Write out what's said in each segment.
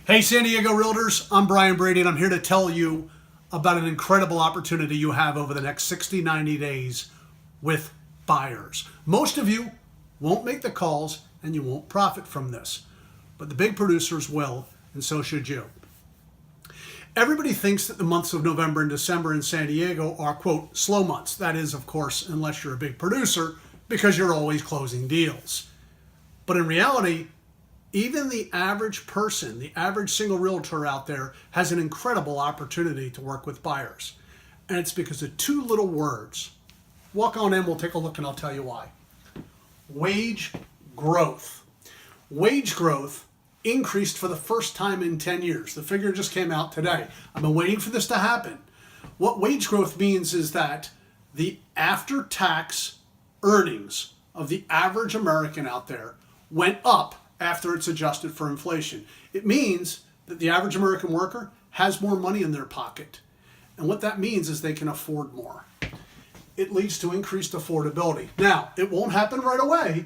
Hey, San Diego Realtors, I'm Brian Brady, and I'm here to tell you about an incredible opportunity you have over the next 60, 90 days with buyers. Most of you won't make the calls and you won't profit from this, but the big producers will, and so should you. Everybody thinks that the months of November and December in San Diego are, quote, slow months. That is, of course, unless you're a big producer, because you're always closing deals. But in reality, even the average person, the average single realtor out there has an incredible opportunity to work with buyers. And it's because of two little words. Walk on in, we'll take a look and I'll tell you why. Wage growth. Wage growth increased for the first time in 10 years. The figure just came out today. I've been waiting for this to happen. What wage growth means is that the after-tax earnings of the average American out there went up after it's adjusted for inflation. It means that the average American worker has more money in their pocket. And what that means is they can afford more. It leads to increased affordability. Now, it won't happen right away,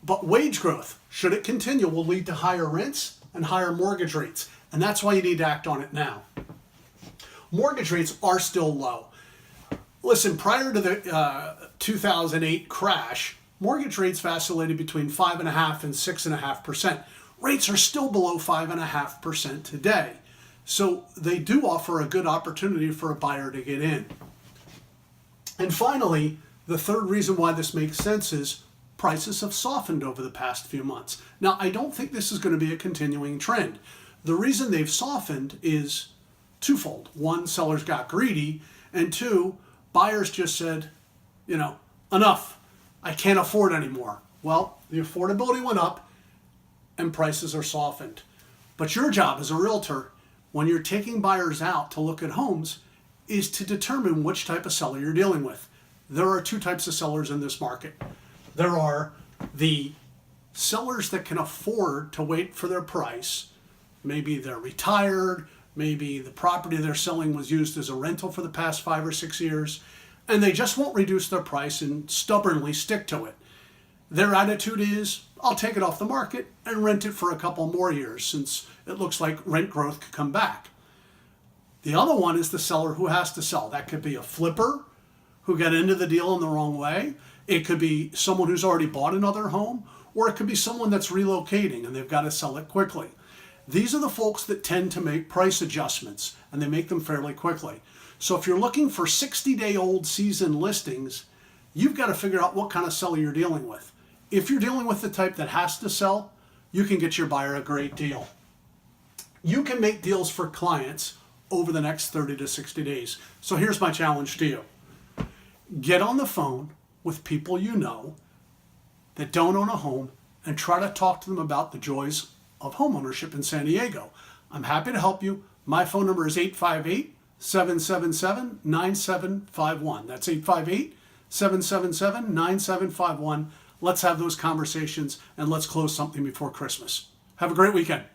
but wage growth, should it continue, will lead to higher rents and higher mortgage rates. And that's why you need to act on it now. Mortgage rates are still low. Listen, prior to the 2008 crash, mortgage rates vacillated between 5.5% and 6.5%. Rates are still below 5.5% today. So they do offer a good opportunity for a buyer to get in. And finally, the third reason why this makes sense is prices have softened over the past few months. Now, I don't think this is going to be a continuing trend. The reason they've softened is twofold. One, sellers got greedy, and two, buyers just said, enough. I can't afford anymore. Well, the affordability went up and prices are softened. But your job as a realtor, when you're taking buyers out to look at homes, is to determine which type of seller you're dealing with. There are two types of sellers in this market. There are the sellers that can afford to wait for their price. Maybe they're retired, maybe the property they're selling was used as a rental for the past 5 or 6 years, and they just won't reduce their price and stubbornly stick to it. Their attitude is, I'll take it off the market and rent it for a couple more years since it looks like rent growth could come back. The other one is the seller who has to sell. That could be a flipper who got into the deal in the wrong way. It could be someone who's already bought another home, or it could be someone that's relocating and they've got to sell it quickly. These are the folks that tend to make price adjustments, and they make them fairly quickly. So if you're looking for 60-day-old season listings, you've got to figure out what kind of seller you're dealing with. If you're dealing with the type that has to sell, you can get your buyer a great deal. You can make deals for clients over the next 30 to 60 days. So here's my challenge to you. Get on the phone with people you know that don't own a home and try to talk to them about the joys of homeownership in San Diego. I'm happy to help you. My phone number is 858-777-9751. That's 858-777-9751. Let's have those conversations and let's close something before Christmas. Have a great weekend.